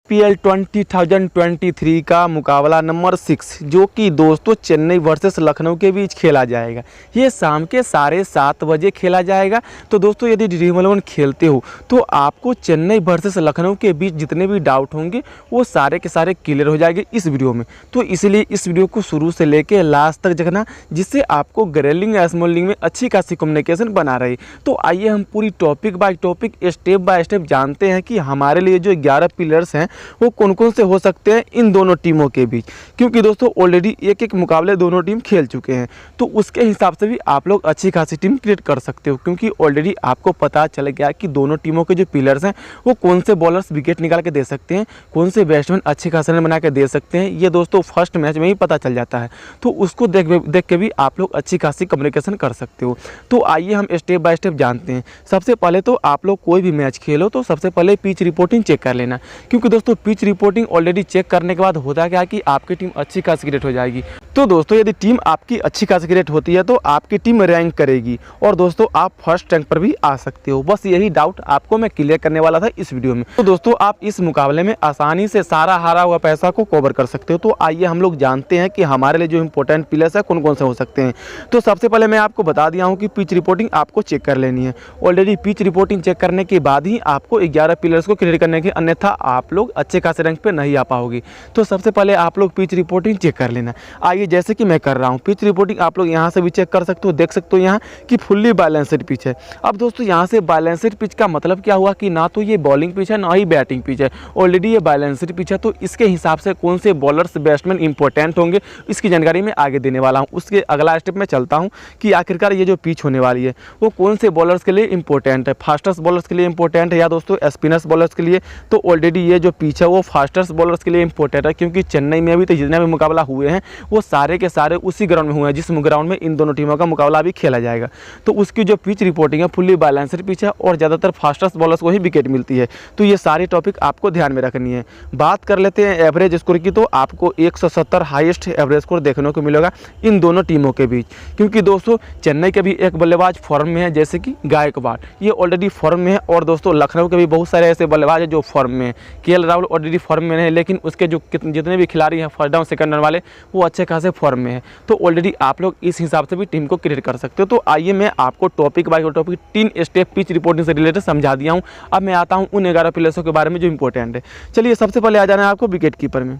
IPL 2023 का मुकाबला number 6 जो कि दोस्तों चेन्नई वर्सेस लखनऊ के बीच खेला जाएगा। ये शाम के 7:30 बजे खेला जाएगा। तो दोस्तों यदि ड्रीम 11 खेलते हो तो आपको चेन्नई वर्सेस लखनऊ के बीच जितने भी डाउट होंगे वो सारे के सारे क्लियर हो जाएंगे इस वीडियो में। तो इसलिए इस वीडियो को शुरू से लेकर लास्ट तक देखना, जिससे आपको ग्रेलिंग या स्मॉलिंग में अच्छी खासी कम्युनिकेशन बना रही। तो आइए हम पूरी topic by topic step by step जानते हैं कि हमारे लिए जो 11 पिलर्स हैं वो कौन कौन से हो सकते हैं इन दोनों टीमों के बीच, क्योंकि दोस्तों ऑलरेडी एक एक मुकाबले दोनों टीम खेल चुके हैं। तो उसके हिसाब से भी आप लोग अच्छी खासी टीम क्रिएट कर सकते हो, क्योंकि ऑलरेडी आपको पता चल गया कि दोनों टीमों के जो पिलर्स हैं वो कौन से बॉलर्स विकेट निकाल के दे सकते हैं, कौन से बैट्समैन अच्छे खासे रन बना के दे सकते हैं। ये दोस्तों फर्स्ट मैच में ही पता चल जाता है। तो उसको देख के भी आप लोग अच्छी खासी कम्युनिकेशन कर सकते हो। तो आइए हम स्टेप बाय स्टेप जानते हैं। सबसे पहले तो आप लोग कोई भी मैच खेलो तो सबसे पहले पिच रिपोर्टिंग चेक कर लेना, क्योंकि दोस्तों पिच रिपोर्टिंग ऑलरेडी चेक करने के बाद होता क्या कि आपकी टीम अच्छी खासी क्रिएट हो जाएगी। तो दोस्तों यदि टीम आपकी अच्छी खासी क्रिएट होती है तो आपकी टीम रैंक करेगी और दोस्तों आप फर्स्ट रैंक पर भी आ सकते हो। बस यही डाउट आपको मैं क्लियर करने वाला था इस वीडियो में। तो दोस्तों आप इस मुकाबले में आसानी से सारा हारा हुआ पैसा को कवर कर सकते हो। तो आइए हम लोग जानते हैं कि हमारे लिए जो इंपॉर्टेंट पिलर्स है कौन कौन से हो सकते हैं। तो सबसे पहले मैं आपको बता दिया हूँ कि पिच रिपोर्टिंग आपको चेक कर लेनी है। ऑलरेडी पिच रिपोर्टिंग चेक करने के बाद ही आपको 11 पिलर्स को क्लियर करने की, अन्यथा आप लोग अच्छे खासे रैंक पे नहीं आ पाओगे। तो सबसे पहले आप लोग पिच रिपोर्टिंग चेक कर लेना। आइए जैसे कि मैं कर रहा हूँ, पिच रिपोर्टिंग आप लोग यहाँ से भी चेक कर सकते हो। देख सकते हो यहाँ कि फुल्ली बैलेंस्ड पिच है। अब दोस्तों यहाँ से बैलेंस्ड पिच का मतलब क्या हुआ कि ना तो ये बॉलिंग पिच है ना ही बैटिंग पिच है, ऑलरेडी ये बैलेंस्ड पिच है। तो इसके हिसाब से कौन से बॉलर्स बैट्समैन इंपॉर्टेंट होंगे इसकी जानकारी मैं आगे देने वाला हूँ। उसके अगला स्टेप में चलता हूँ कि आखिरकार ये जो पिच होने वाली है वो कौन से बॉलर्स के लिए इंपॉर्टेंट है, फास्टेस्ट बॉलर्स के लिए इंपॉर्टेंट है या दोस्तों स्पिनर्स बॉलर्स के लिए। तो ऑलरेडी ये जो पिच है वो फास्टेस्ट बॉलर्स के लिए इंपॉर्टेंट है, क्योंकि चेन्नई में अभी तो जितने भी मुकाबला हुए हैं वो सारे के सारे उसी ग्राउंड में हुए हैं जिस ग्राउंड में इन दोनों टीमों का मुकाबला भी खेला जाएगा। तो उसकी जो पिच रिपोर्टिंग है फुल्ली बैलेंस्ड पिच है और ज़्यादातर फास्टेस्ट बॉलर्स को ही विकेट मिलती है। तो ये सारी टॉपिक आपको ध्यान में रखनी है। बात कर लेते हैं एवरेज स्कोर की, तो आपको 170 हाईएस्ट एवरेज स्कोर देखने को मिलेगा इन दोनों टीमों के बीच, क्योंकि दोस्तों चेन्नई के भी एक बल्लेबाज फॉर्म में है जैसे कि गायकवाड़, ये ऑलरेडी फॉर्म में है। और दोस्तों लखनऊ के भी बहुत सारे ऐसे बल्लेबाज हैं जो फॉर्म में है। KL राहुल ऑलरेडी फॉर्म में है, लेकिन उसके जो जितने भी खिलाड़ी हैं फर्स्ट डाउन सेकंड डाउन वाले वो अच्छे खासे फॉर्म में है। तो ऑलरेडी आप लोग इस हिसाब से भी टीम को क्रिएट कर सकते हो। तो आइए मैं आपको topic by topic 3 step pitch reporting से रिलेटेड समझा दिया हूँ। अब मैं आता हूँ उन 11 प्लेयर्सों के बारे में जो इंपॉर्टेंट है। चलिए सबसे पहले आ जाना है आपको विकेट कीपर में।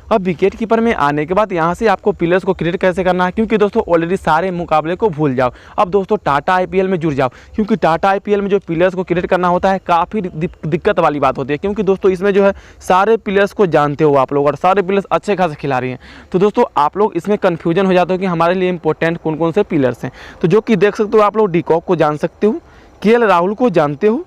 अब विकेट कीपर में आने के बाद यहाँ से आपको प्लेयर्स को क्रिएट कैसे करना है, क्योंकि दोस्तों ऑलरेडी सारे मुकाबले को भूल जाओ। अब दोस्तों टाटा IPL में जुड़ जाओ, क्योंकि टाटा IPL में जो प्लेयर्स को क्रिएट करना होता है काफ़ी दिक्कत वाली बात होती है, क्योंकि दोस्तों इसमें जो है सारे प्लेयर्स को जानते हो आप लोग और सारे प्लेयर्स अच्छे खासे खिलाड़ी हैं। तो दोस्तों आप लोग इसमें कन्फ्यूजन हो जाते हो कि हमारे लिए इंपॉर्टेंट कौन कौन से प्लेयर्स हैं। तो जो कि देख सकते हो आप लोग डिकॉक को जान सकते हो, KL राहुल को जानते हो,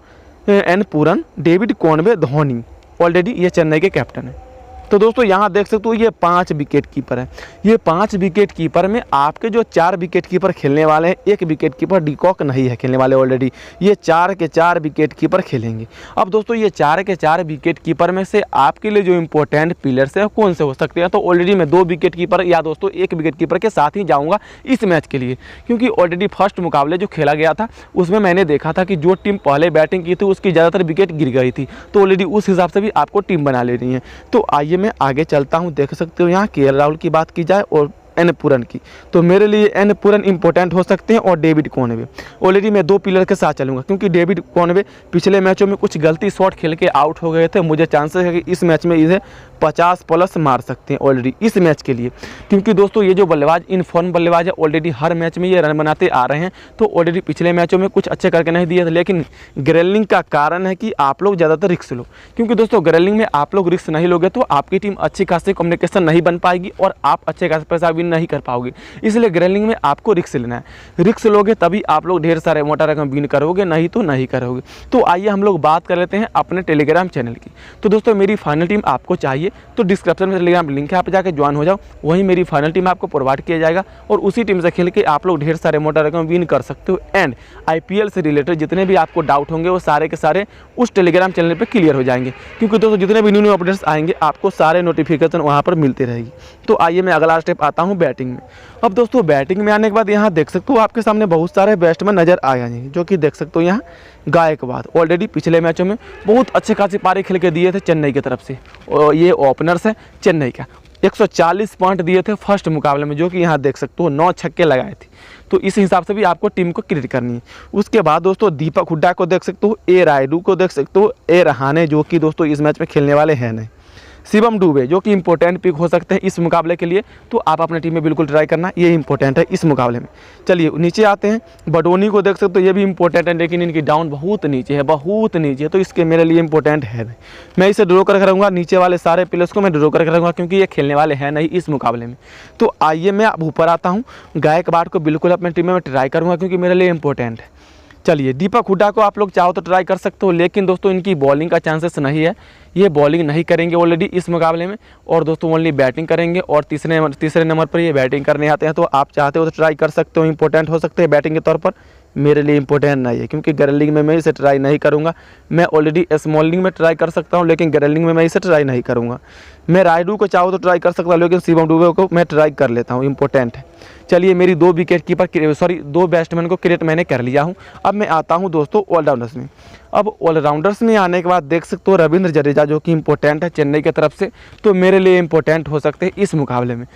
N पूरन, डेविड कॉनवे, धोनी, ऑलरेडी ये चेन्नई के कैप्टन है। तो दोस्तों यहाँ देख सकते हो ये 5 विकेट कीपर है। ये 5 विकेट कीपर में आपके जो 4 विकेट कीपर खेलने वाले हैं, एक विकेट कीपर डिकॉक नहीं है खेलने वाले, ऑलरेडी ये 4 के 4 विकेट कीपर खेलेंगे। अब दोस्तों ये 4 के 4 विकेट कीपर में से आपके लिए जो इंपॉर्टेंट प्लेयर्स हैं कौन से हो सकते हैं। तो ऑलरेडी मैं 2 विकेट कीपर या दोस्तों 1 विकेट कीपर के साथ ही जाऊँगा इस मैच के लिए, क्योंकि ऑलरेडी फर्स्ट मुकाबले जो खेला गया था उसमें मैंने देखा था कि जो टीम पहले बैटिंग की थी उसकी ज़्यादातर विकेट गिर गई थी। तो ऑलरेडी उस हिसाब से भी आपको टीम बना लेनी है। तो आइए मैं आगे चलता हूं। देख सकते हो यहाँ KL राहुल की बात की जाए और N पूरन की, तो मेरे लिए N पूरन इंपॉर्टेंट हो सकते हैं और डेविड कॉनवे। ऑलरेडी मैं 2 प्लेयर के साथ चलूंगा, क्योंकि डेविड कॉनवे पिछले मैचों में कुछ गलती शॉट खेल के आउट हो गए थे। मुझे चांसेस है कि इस मैच में इसे 50+ मार सकते हैं ऑलरेडी इस मैच के लिए, क्योंकि दोस्तों ये जो बल्लेबाज इन फॉर्म बल्लेबाज है ऑलरेडी हर मैच में ये रन बनाते आ रहे हैं। तो ऑलरेडी पिछले मैचों में कुछ अच्छे करके नहीं दिए थे, लेकिन ग्रेलिंग का कारण है कि आप लोग ज़्यादातर रिस्क लो, क्योंकि दोस्तों ग्रेलिंग में आप लोग रिस्क नहीं लोगे तो आपकी टीम अच्छी खासी कम्युनिकेशन नहीं बन पाएगी और आप अच्छे खासे पैसा विन नहीं कर पाओगे। इसलिए ग्रेलिंग में आपको रिस्क लेना है। रिस्क लोगे तभी आप लोग ढेर सारे मोटा रकम विन करोगे, नहीं तो नहीं करोगे। तो आइए हम लोग बात कर लेते हैं अपने टेलीग्राम चैनल की। तो दोस्तों मेरी फाइनल टीम आपको चाहिए तो डिस्क्रिप्शन में टेलीग्राम लिंक है, आप जाकर ज्वाइन हो जाओ। वहीं मेरी फाइनल टीम आपको प्रोवाइड किया जाएगा और उसी टीम से खेल के आप लोग ढेर सारे मोटा रकम विन कर सकते हो। एंड IPL से रिलेटेड जितने भी आपको डाउट होंगे वो सारे के सारे उस टेलीग्राम चैनल पर क्लियर हो जाएंगे, क्योंकि दोस्तों जितने भी न्यू अपडेट्स आएंगे आपको सारे नोटिफिकेशन वहाँ पर मिलते रहेगी। तो आइए मैं अगला स्टेप आता हूँ हूँ बैटिंग में। अब दोस्तों बैटिंग में आने के बाद यहाँ देख सकते हो आपके सामने बहुत सारे बैट्समैन नज़र आ जाएंगे, जो कि देख सकते हो यहाँ गायकवाड ऑलरेडी पिछले मैचों में बहुत अच्छे खासी पारी खेल के दिए थे चेन्नई की तरफ से, और ये ओपनर्स है चेन्नई का। 140 पॉइंट दिए थे फर्स्ट मुकाबले में, जो कि यहाँ देख सकते हो 9 छक्के लगाए थे। तो इस हिसाब से भी आपको टीम को क्रिएट करनी है। उसके बाद दोस्तों दीपक हुड्डा को देख सकते हो, ए रायडू को देख सकते हो, ए रहाणे जो कि दोस्तों इस मैच में खेलने वाले हैं नहीं, शिवम डुबे जो कि इंपॉर्टेंट पिक हो सकते हैं इस मुकाबले के लिए, तो आप अपने टीम में बिल्कुल ट्राई करना, ये इंपॉर्टेंट है इस मुकाबले में। चलिए नीचे आते हैं, बडोनी को देख सकते हो, ये भी इंपॉर्टेंट है, लेकिन इनकी डाउन बहुत नीचे है, बहुत नीचे है, तो इसके मेरे लिए इंपॉर्टेंट है नहीं। मैं इसे ड्रॉ करके रहूँगा, नीचे वाले सारे प्लेयर्स को मैं ड्रॉ करके रहूँगा, क्योंकि ये खेलने वाले हैं नहीं इस मुकाबले में। तो आइए मैं अब ऊपर आता हूँ, गायकवाड को बिल्कुल अपने टीम में ट्राई करूँगा, क्योंकि मेरे लिए इंपॉर्टेंट है। चलिए दीपक हुड्डा को आप लोग चाहो तो ट्राई कर सकते हो, लेकिन दोस्तों इनकी बॉलिंग का चांसेस नहीं है, ये बॉलिंग नहीं करेंगे ऑलरेडी इस मुकाबले में, और दोस्तों ओनली बैटिंग करेंगे, और तीसरे नंबर पर ये बैटिंग करने आते हैं। तो आप चाहते हो तो ट्राई कर सकते हो, इंपॉर्टेंट हो सकते हैं बैटिंग के तौर पर, मेरे लिए इंपॉर्टेंट नहीं है, क्योंकि ग्रैंडिंग में मैं इसे ट्राई नहीं करूँगा। मैं ऑलरेडी स्मॉलिंग में ट्राई कर सकता हूँ, लेकिन ग्रैंडिंग में मैं इसे ट्राई नहीं करूँगा। मैं रायडू को चाहो तो ट्राई कर सकता हूँ, लेकिन शिवम डुबे को मैं ट्राई कर लेता हूँ, इंपॉर्टेंट है। चलिए मेरी 2 विकेट कीपर दो बैट्समैन को क्रिएट मैंने कर लिया हूँ। अब मैं आता हूँ दोस्तों ऑलराउंडर्स में। अब ऑलराउंडर्स में आने के बाद देख सकते हो रविंद्र जडेजा जो कि इंपॉर्टेंट है चेन्नई की तरफ से, तो मेरे लिए इंपॉर्टेंट हो सकते हैं इस मुकाबले में।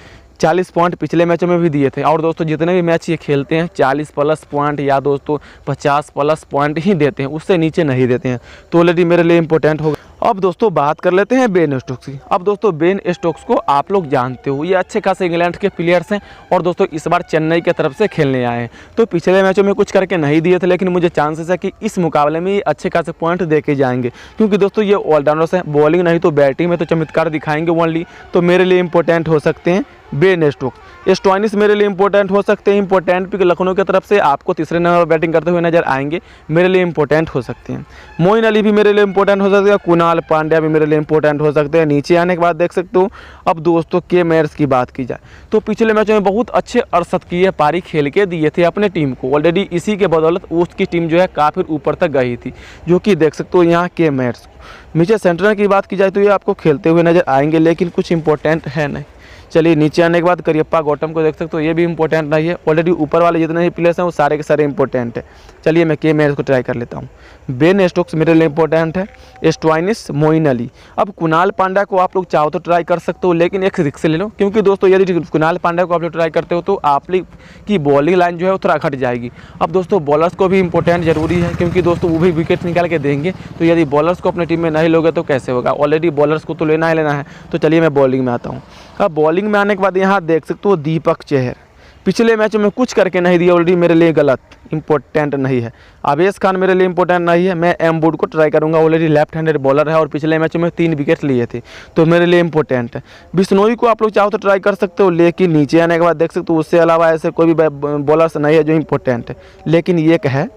40 पॉइंट पिछले मैचों में भी दिए थे, और दोस्तों जितने भी मैच ये खेलते हैं 40 प्लस पॉइंट या दोस्तों 50 प्लस पॉइंट ही देते हैं, उससे नीचे नहीं देते हैं, तो ऑलरेडी मेरे लिए इंपॉर्टेंट होगा। अब दोस्तों बात कर लेते हैं बेन स्टोक्स की। अब दोस्तों बेन स्टोक्स को आप लोग जानते हो, ये अच्छे खासे इंग्लैंड के प्लेयर्स हैं, और दोस्तों इस बार चेन्नई की तरफ से खेलने आए हैं। तो पिछले मैचों में कुछ करके नहीं दिए थे, लेकिन मुझे चांसेस है कि इस मुकाबले में ये अच्छे खासे पॉइंट दे के जाएंगे, क्योंकि दोस्तों ये ऑलराउंडर्स हैं, बॉलिंग नहीं तो बैटिंग में तो चमत्कार दिखाएंगे ओनली। तो मेरे लिए इंपॉर्टेंट हो सकते हैं बेन स्टोक्स। स्टोइनिस मेरे लिए इंपॉर्टेंट हो सकते हैं, इंपॉर्टेंट पिक लखनऊ की तरफ से आपको तीसरे नंबर पर बैटिंग करते हुए नजर आएंगे, मेरे लिए इंपॉर्टेंट हो सकते हैं। मोइन अली भी मेरे लिए इंपॉर्टेंट हो सकते हैं, कुणाल पांड्या भी मेरे लिए इंपॉर्टेंट हो सकते हैं। नीचे आने के बाद देख सकते हो, अब दोस्तों के मेयर्स की बात की जाए तो पिछले मैचों में बहुत अच्छे अड़सठकीय पारी खेल के दिए थे अपने टीम को, ऑलरेडी इसी के बदौलत उसकी टीम जो है काफ़ी ऊपर तक गई थी, जो कि देख सकते हो यहाँ के मेयर्स। नीचे सेंटर की बात की जाए तो ये आपको खेलते हुए नजर आएंगे, लेकिन कुछ इंपॉर्टेंट है नहीं। चलिए नीचे आने के बाद करियप्पा गौतम को देख सकते हो, ये भी इंपॉर्टेंट नहीं है, ऑलरेडी ऊपर वाले जितने भी प्लेयर्स हैं वो सारे के सारे इंपॉर्टेंट है। चलिए मैं के मेयर्स को ट्राई कर लेता हूँ। बेन स्टोक्स मेरे लिए इंपॉर्टेंट है, स्टोइनिस, मोइन अली। अब कुणाल पांड्या को आप लोग चाहो तो ट्राई कर सकते हो, लेकिन एक रिस्क ले लो, क्योंकि दोस्तों यदि कुणाल पांड्या को आप लोग ट्राई करते हो तो आप लोग की बॉलिंग लाइन जो है वो थोड़ा घट जाएगी। अब दोस्तों बॉलर्स को भी इंपॉर्टेंट जरूरी है, क्योंकि दोस्तों वो भी विकेट निकाल के देंगे, तो यदि बॉलर्स को अपने टीम में नहीं लोगे तो कैसे होगा, ऑलरेडी बॉलर्स को तो लेना ही लेना है। तो चलिए मैं बॉलिंग में आता हूँ। अब बॉलिंग में आने के बाद यहाँ देख सकते हो दीपक चहर, पिछले मैचों में कुछ करके नहीं दिया, ऑलरेडी मेरे लिए गलत, इंपॉर्टेंट नहीं है। आवेश खान मेरे लिए इंपॉर्टेंट नहीं है, मैं एम बुड को ट्राई करूंगा, ऑलरेडी लेफ्ट हैंडेड बॉलर है और पिछले मैचों में 3 विकेट लिए थे, तो मेरे लिए इंपॉर्टेंट है। बिश्नोई को आप लोग चाहो तो ट्राई कर सकते हो, लेकिन नीचे आने के बाद देख सकते हो उससे अलावा ऐसे कोई भी बॉलर्स नहीं है जो इंपॉर्टेंट है, लेकिन ये है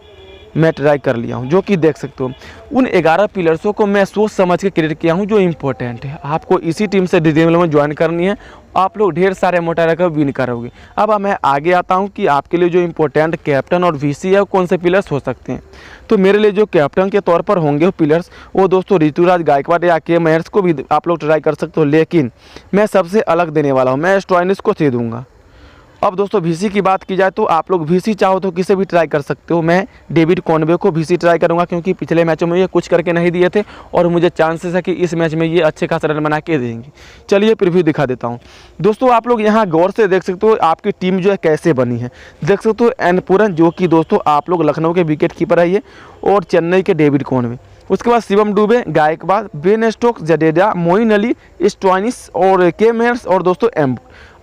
मैं ट्राई कर लिया हूँ, जो कि देख सकते हो उन 11 प्लेयर्सों को मैं सोच समझ के क्रिएट किया हूँ जो इंपॉर्टेंट है। आपको इसी टीम से ड्रीम 11 में ज्वाइन करनी है, आप लोग ढेर सारे मोटा रखकर विन करोगे। अब मैं आगे आता हूँ कि आपके लिए जो इंपॉर्टेंट कैप्टन और वीसी है कौन से प्लेयर्स हो सकते हैं। तो मेरे लिए जो कैप्टन के तौर पर होंगे वो प्लेयर्स, वो दोस्तों ऋतुराज गायकवाड या के मेयर्स को भी आप लोग ट्राई कर सकते हो, लेकिन मैं सबसे अलग देने वाला हूँ, मैं स्टोइनिस को दे दूँगा। अब दोस्तों वीसी की बात की जाए तो आप लोग वीसी चाहो तो किसे भी ट्राई कर सकते हो, मैं डेविड कॉनवे को वीसी ट्राई करूंगा, क्योंकि पिछले मैचों में ये कुछ करके नहीं दिए थे और मुझे चांसेस है कि इस मैच में ये अच्छे खासे रन बना के देंगे। चलिए प्रीव्यू दिखा देता हूं दोस्तों, आप लोग यहाँ गौर से देख सकते हो आपकी टीम जो है कैसे बनी है। देख सकते हो एनपुरन जो कि दोस्तों आप लोग लखनऊ के विकेट कीपर है ये, और चेन्नई के डेविड कॉनवे, उसके बाद Shivam Dube, Gaikwad, Ben Stokes, Jadeja, Moeen Ali, Stoinis और के मेयर्स और दोस्तों एम।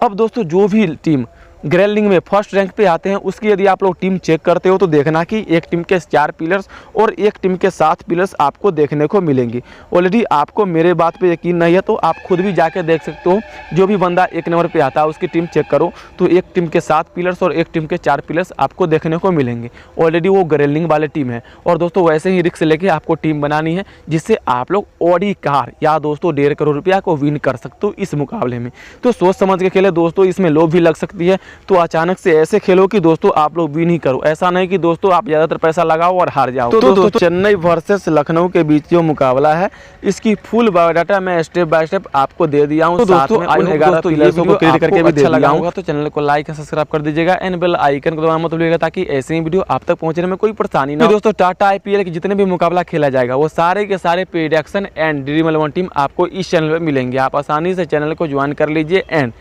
अब दोस्तों जो भी टीम ग्रैंडिंग में फर्स्ट रैंक पे आते हैं उसकी यदि आप लोग टीम चेक करते हो तो देखना कि एक टीम के 4 प्लेयर्स और एक टीम के 7 प्लेयर्स आपको देखने को मिलेंगे। ऑलरेडी आपको मेरे बात पे यकीन नहीं है तो आप खुद भी जाके देख सकते हो, जो भी बंदा 1 नंबर पे आता है उसकी टीम चेक करो तो एक टीम के 7 प्लेयर्स और एक टीम के 4 प्लेयर्स आपको देखने को मिलेंगे। ऑलरेडी वो ग्रैंडिंग वाले टीम है, और दोस्तों वैसे ही रिस्क लेके आपको टीम बनानी है जिससे आप लोग ऑडी कार या दोस्तों 1.5 करोड़ रुपया को विन कर सकते हो इस मुकाबले में। तो सोच समझ के खेले दोस्तों, इसमें लोभ भी लग सकती है, तो अचानक से ऐसे खेलो कि दोस्तों आप लोग विन ही करो। ऐसा नहीं कि दोस्तों आप ज़्यादातर पैसा लगाओ और हार जाओ। तो दोस्तों चेन्नई वर्सेस लखनऊ के बीच जो मुकाबला है, इसकी फुल बायोडाटा मैं स्टेप बाय स्टेप आपको दे दिया हूँ। तो दोस्तों 11 प्लेयर्स को क्लियर करके भी दे दिया हूँ। तो चैनल को लाइक और सब्सक्राइब कर दीजिएगा एंड बेल आइकन को दबाना मत भूलिएगा, ताकि ऐसे ही वीडियो आप तक पहुंचने में कोई परेशानी ना हो। दोस्तों टाटा IPL के जितने भी मुकाबला खेला जाएगा वो सारे के सारे प्रेडिक्शन एंड ड्रीम 11 टीम आपको इस चैनल पर मिलेंगे। आप आसानी से चैनल को ज्वाइन कर लीजिए एंड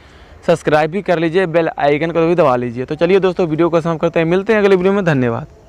सब्सक्राइब भी कर लीजिए, बेल आइकन को भी दबा लीजिए। तो चलिए दोस्तों वीडियो को समाप्त करते हैं, मिलते हैं अगले वीडियो में। धन्यवाद।